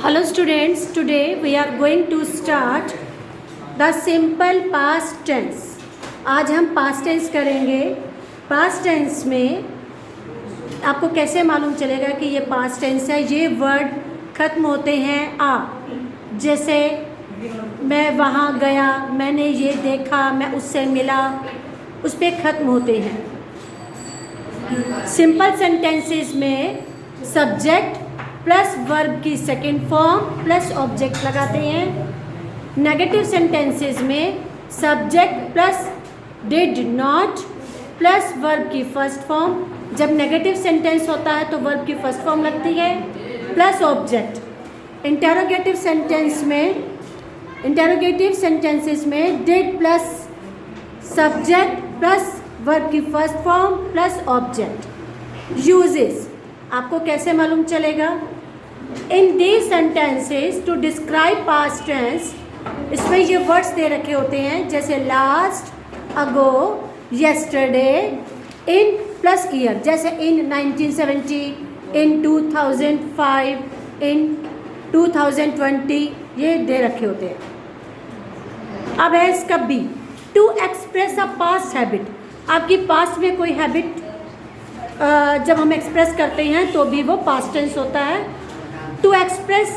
Hello students, today we are going to start the simple past tense. आज हम past tense करेंगे. past tense में आपको कैसे मालूम चलेगा कि ये past tense है. ये वर्ड ख़त्म होते हैं आ, जैसे मैं वहाँ गया, मैंने ये देखा, मैं उससे मिला, उस पर ख़त्म होते हैं. सिंपल सेंटेंसेस में सब्जेक्ट प्लस वर्ब की सेकेंड फॉर्म प्लस ऑब्जेक्ट लगाते हैं. नेगेटिव सेंटेंसेस में subject plus did not plus verb की फर्स्ट फॉर्म. जब नेगेटिव सेंटेंस होता है तो वर्ब की फर्स्ट फॉर्म लगती है प्लस ऑब्जेक्ट. इंटेरोगेटिव सेंटेंसेस में did plus subject plus verb की first form plus object. Uses आपको कैसे मालूम चलेगा. In these sentences to describe past tense, इसमें ये वर्ड्स दे रखे होते हैं जैसे last, ago, yesterday, in plus year. जैसे इन 1970, इन 2005, इन 2020, ये दे रखे होते हैं. अब है इसका B, to express a past habit. आपकी पास्ट में कोई हैबिट जब हम एक्सप्रेस करते हैं तो भी वो पास्ट टेंस होता है. To express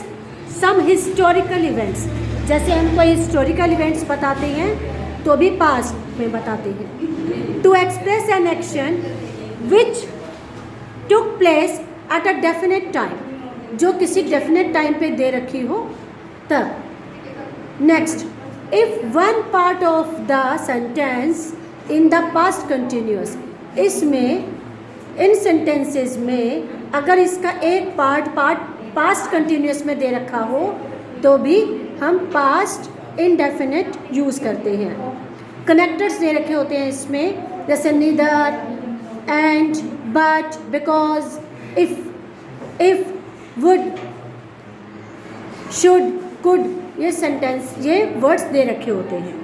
some historical events, जैसे हम कोई हिस्टोरिकल इवेंट्स बताते हैं तो भी पास्ट में बताते हैं. To express an action which took place at a definite time, जो किसी डेफिनेट टाइम पे दे रखी हो तब. Next, if one part of the sentence in the past continuous, इसमें इन सेंटेंसेस में अगर इसका एक पार्ट पास्ट कंटिन्यूअस में दे रखा हो तो भी हम पास्ट इनडेफिनिट यूज़ करते हैं. कनेक्टर्स दे रखे होते हैं इसमें, जैसे neither, and, but, because, if, would, should, could, ये सेंटेंस, ये वर्ड्स दे रखे होते हैं.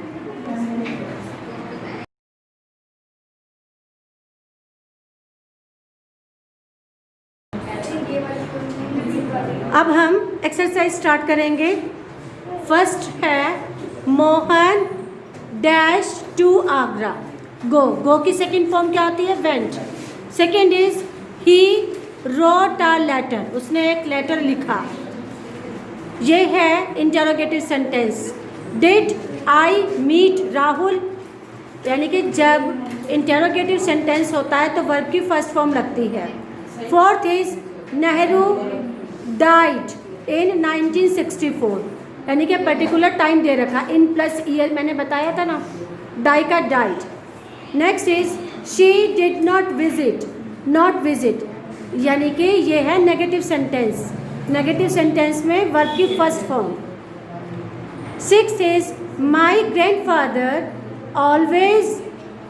अब हम एक्सरसाइज स्टार्ट करेंगे. फर्स्ट है Mohan dash to Agra. Go की सेकंड फॉर्म क्या होती है, went. Second is he wrote a letter, उसने एक लेटर लिखा. ये है interrogative sentence. Did I meet Rahul, यानी कि जब इंटरोगेटिव सेंटेंस होता है तो वर्ब की फर्स्ट फॉर्म लगती है. Fourth is Nehru died in 1964, यानी कि पर्टिकुलर टाइम दे रखा. इन प्लस ईयर मैंने बताया था ना, डाई का died. Next is she did not visit, यानी कि ये है नेगेटिव सेंटेंस. नेगेटिव सेंटेंस में वर्ब की first form. Six is my grandfather always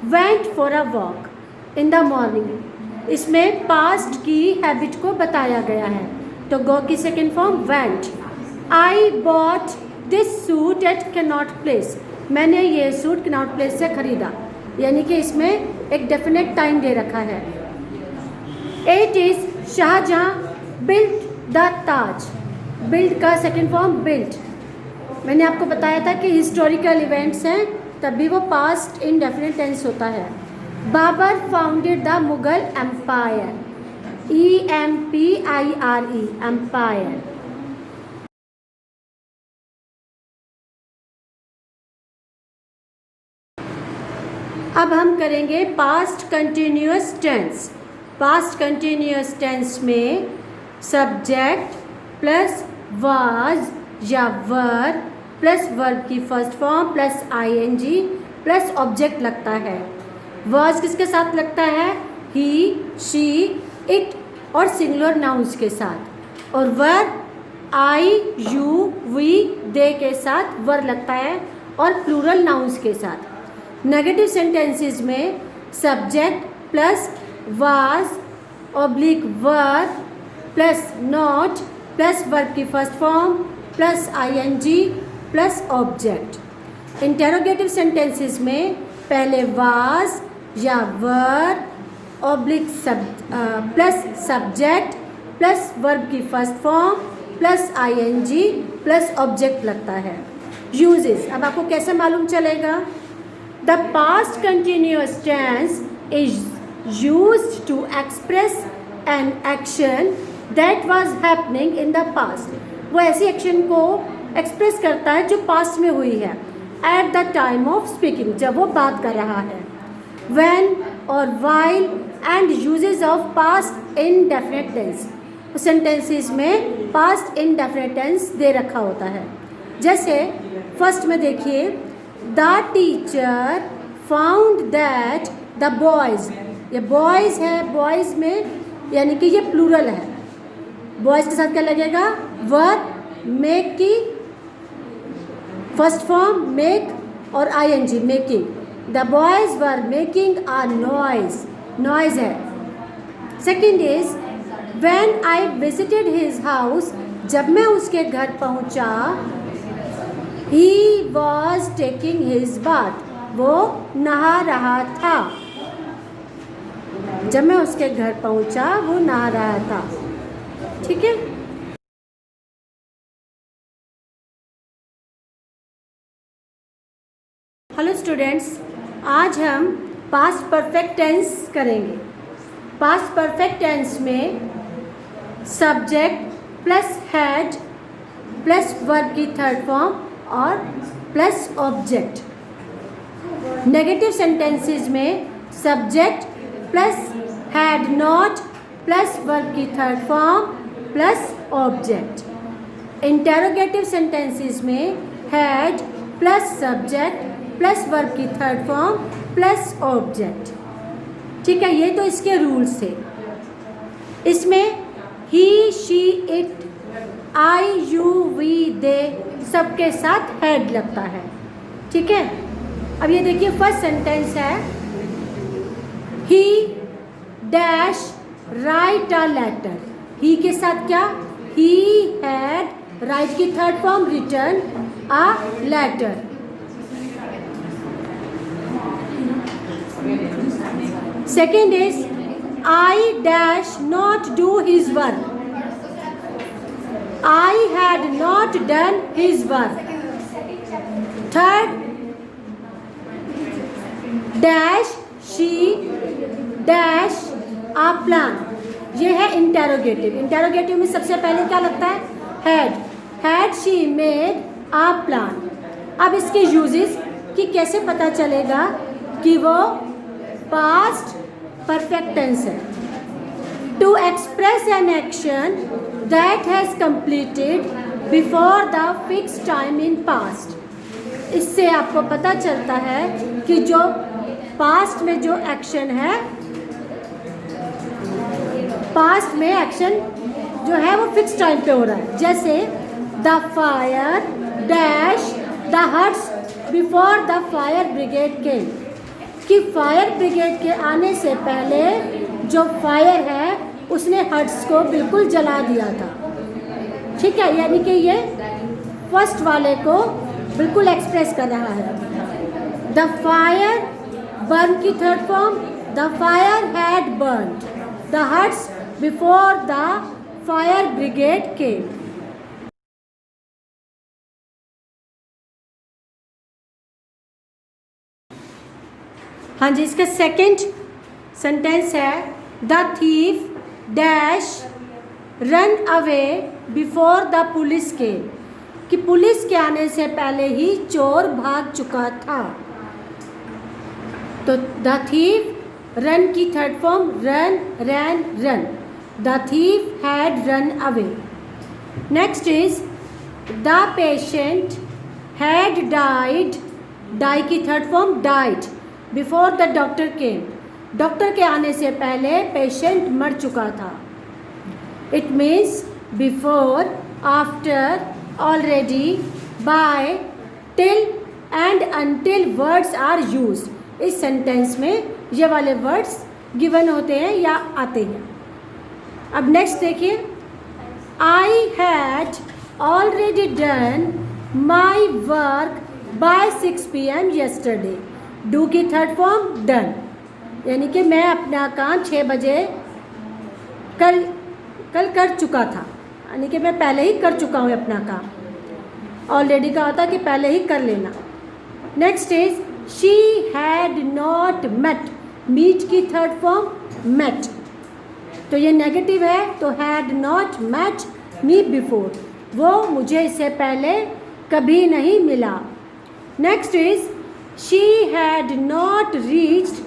went for a walk in the morning. इसमें पास्ट की हैबिट को बताया गया है तो गो की second form went. I bought this suit at Connaught Place, मैंने ये सूट कैनॉट प्लेस से खरीदा, यानी कि इसमें एक डेफिनेट टाइम दे रखा है. 8 is Shah Jahan built the Taj. Build का सेकेंड फॉर्म बिल्ट. मैंने आपको बताया था कि हिस्टोरिकल इवेंट्स हैं तब भी वो पास्ट इनडेफिनेट टेंस होता है. Babur founded the Mughal empire, EMPIRE, empire. अब हम करेंगे past continuous tense. Past continuous tense में सब्जेक्ट प्लस वाज या वर प्लस वर्ब की first form plus ING plus object लगता है. वाज किसके साथ लगता है, ही, शी, इट और सिंगुलर नाउन्स के साथ. और वर आई, यू, वी, दे के साथ वर लगता है और प्लूरल नाउन्स के साथ. नेगेटिव सेंटेंसेस में subject plus was oblique were plus not plus verb की first form plus ING plus object. Interrogative sentences में पहले वाज या were oblique plus subject plus verb की first form plus ing plus object लगता है। Uses, अब आपको कैसे मालूम चलेगा? The past continuous tense is used to express an action that was happening in the past. वो ऐसी एक्शन को एक्सप्रेस करता है जो पास्ट में हुई है, at the time of speaking, जब वो बात कर रहा है। व्हेन और while and uses of past indefinite tense, sentences में पास्ट इनडेफिनिट टेंस दे रखा होता है। जैसे फर्स्ट में देखिए, the teacher found that the boys, ये बॉयज़ है, बॉयज़ में यानी कि ये प्लूरल है। बॉयज़ के साथ क्या लगेगा? वर, मेक की फर्स्ट फॉर्म मेक और ing, making. The boys were making a noise, noise है। Second is when I visited his house, जब मैं उसके घर पहुंचा, he was taking his bath, वो नहा रहा था। जब मैं उसके घर पहुंचा वो नहा रहा था। ठीक है। हेलो स्टूडेंट्स, आज हम पास्ट परफेक्ट टेंस करेंगे। पास्ट परफेक्ट टेंस में subject plus had plus verb की थर्ड फॉर्म और प्लस ऑब्जेक्ट। नेगेटिव सेंटेंसेस में subject plus had not plus verb की third form plus object. Interrogative sentences में had plus subject plus verb की third form plus object. ठीक है, ये तो इसके रूल्स थे। इसमें he, she, it, I, you, we, they सबके साथ हैड लगता है। ठीक है। अब ये देखिए, फर्स्ट सेंटेंस है, he dash write a letter. He के साथ क्या? ही हैड, राइट की third form written a letter. Second is I dash not do his work. I had not done his work. Third, dash she dash a plan. ये है interrogative. Interrogative में सबसे पहले क्या लगता है? Had. Had she made a plan. अब इसके यूजेस कि कैसे पता चलेगा कि वो पास्ट परफेक्ट टेंस है। To express an action that has completed before the fixed time in past. इससे आपको पता चलता है कि जो पास्ट में जो एक्शन है, पास्ट में एक्शन जो है वो फिक्स टाइम पे हो रहा है। जैसे the fire dash the huts before the fire brigade came, कि फायर ब्रिगेड के आने से पहले जो फायर है उसने हट्स को बिल्कुल जला दिया था। ठीक है, यानी कि ये फर्स्ट वाले को बिल्कुल एक्सप्रेस कर रहा है। द फायर बर्न की third form, the fire had burned the huts before the fire brigade came. हाँ जी, इसका सेकंड सेंटेंस है, the thief dash run away before the police came, कि पुलिस के आने से पहले ही चोर भाग चुका था। तो द थीफ, रन की third form run, ran, run. The thief had run away. Next is the patient had died, die की third form died before the doctor came, doctor के आने से पहले पेशेंट मर चुका था। It means before, after, already, by, till and until words are used. इस sentence में ये वाले वर्ड्स गिवन होते हैं या आते हैं। अब नेक्स्ट देखिए, I had already done my work by 6 PM yesterday। Do की थर्ड फॉर्म डन, यानी कि मैं अपना काम 6 बजे कल कर चुका था। यानी कि मैं पहले ही कर चुका हूँ अपना काम। ऑलरेडी कहा था कि पहले ही कर लेना। Next is she had not met, meet की थर्ड फॉर्म मेट, तो ये नेगेटिव है, तो had not met me before, वो मुझे इससे पहले कभी नहीं मिला। Next is she had not reached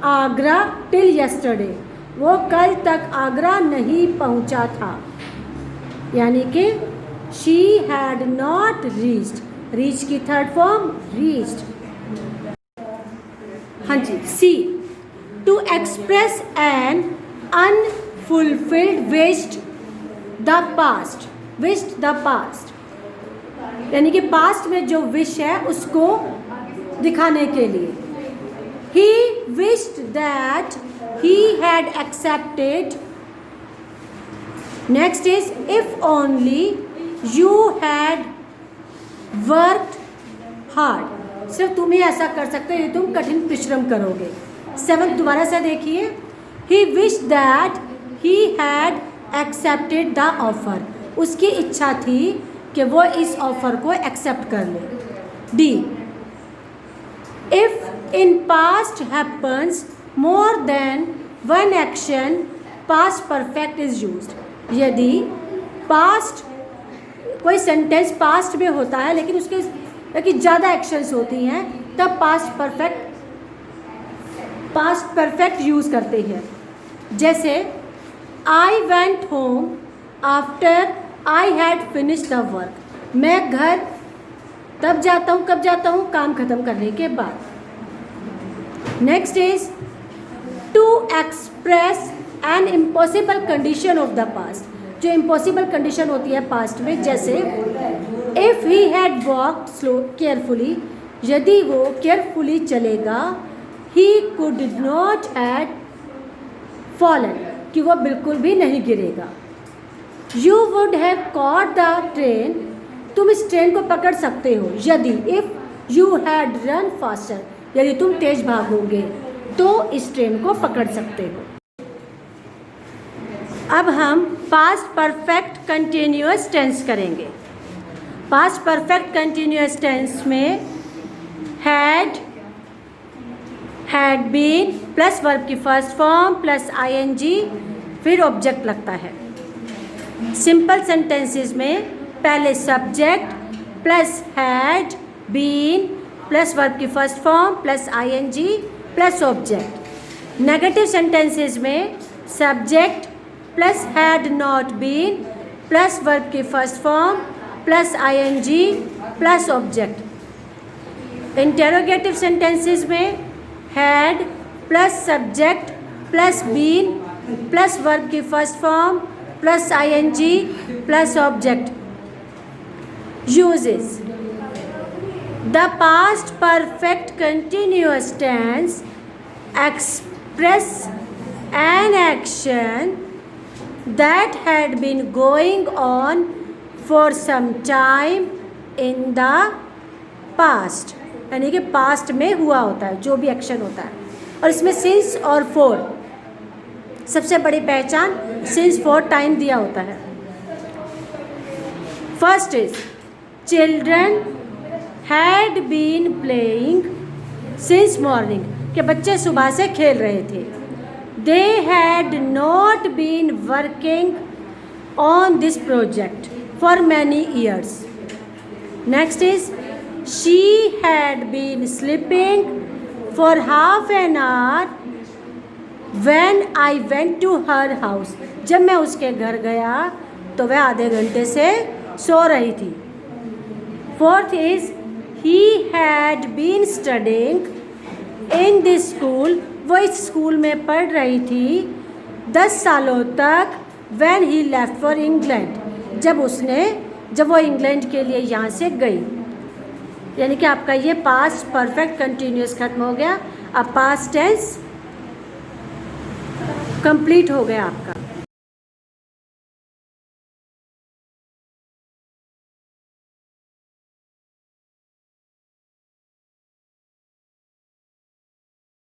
Agra till yesterday, वो कल तक आगरा नहीं पहुंचा था, यानी कि she had not reached, reach की थर्ड फॉर्म रीच्ड। हाँ जी, C, to express an unfulfilled wished the past, wished the past, यानी कि पास्ट में जो विश है उसको दिखाने के लिए। He wished that he had accepted. Next is if only you had worked hard. सिर्फ तुम ही ऐसा कर सकते हो, ये तुम कठिन परिश्रम करोगे। 7 दोबारा से देखिए। He wished that he had accepted the offer. उसकी इच्छा थी कि वो इस ऑफर को एक्सेप्ट कर ले। D, if in past happens more than one action, past perfect is used. यदि पास्ट कोई सेंटेंस पास्ट में होता है लेकिन उसके ज़्यादा एक्शंस होती हैं, तब पास्ट परफेक्ट यूज़ करते हैं। जैसे I went home after I had finished the work, मैं घर तब जाता हूँ, कब जाता हूँ, काम ख़त्म करने के बाद। Next is to express an impossible condition of the past, जो इम्पॉसिबल कंडीशन होती है पास्ट में, जैसे if he had walked slow carefully, यदि वो केयरफुली चलेगा, he could not had fallen, कि वो बिल्कुल भी नहीं गिरेगा। You would have caught the train, तुम इस ट्रेन को पकड़ सकते हो यदि, if you had run faster, यदि तुम तेज भागोगे तो इस ट्रेन को पकड़ सकते हो। अब हम पास्ट परफेक्ट कंटिन्यूअस टेंस करेंगे। पास्ट परफेक्ट कंटिन्यूअस टेंस में हैड बीन प्लस वर्ब की फर्स्ट फॉर्म प्लस आईएनजी फिर ऑब्जेक्ट लगता है। सिंपल सेंटेंसेस में पहले subject plus had been plus verb की first form plus ING plus object. Negative sentences में subject plus had not been plus verb की first form plus ING plus object. Interrogative sentences में had plus subject plus been plus verb की first form plus ING plus object. Uses the past perfect continuous tense express an action that had been going on for some time in the past, यानी कि past में हुआ होता है जो भी action होता है। और इसमें सिंस और फॉर, सबसे बड़ी पहचान सिंस फॉर टाइम दिया होता है। First is children had been playing since morning, के बच्चे सुबह से खेल रहे थे। They had not been working on this project for many years. Next is she had been sleeping for half an hour when I went to her house. जब मैं उसके घर गया तो वह आधे घंटे से सो रही थी। Fourth is he had been studying in this school, वो इस स्कूल में पढ़ रही थी 10 सालों तक। When he left for England, जब वो इंग्लैंड के लिए यहाँ से गई। यानी कि आपका ये पास्ट परफेक्ट कंटिन्यूअस खत्म हो गया। अब पास्ट टेंस कंप्लीट हो गया आपका।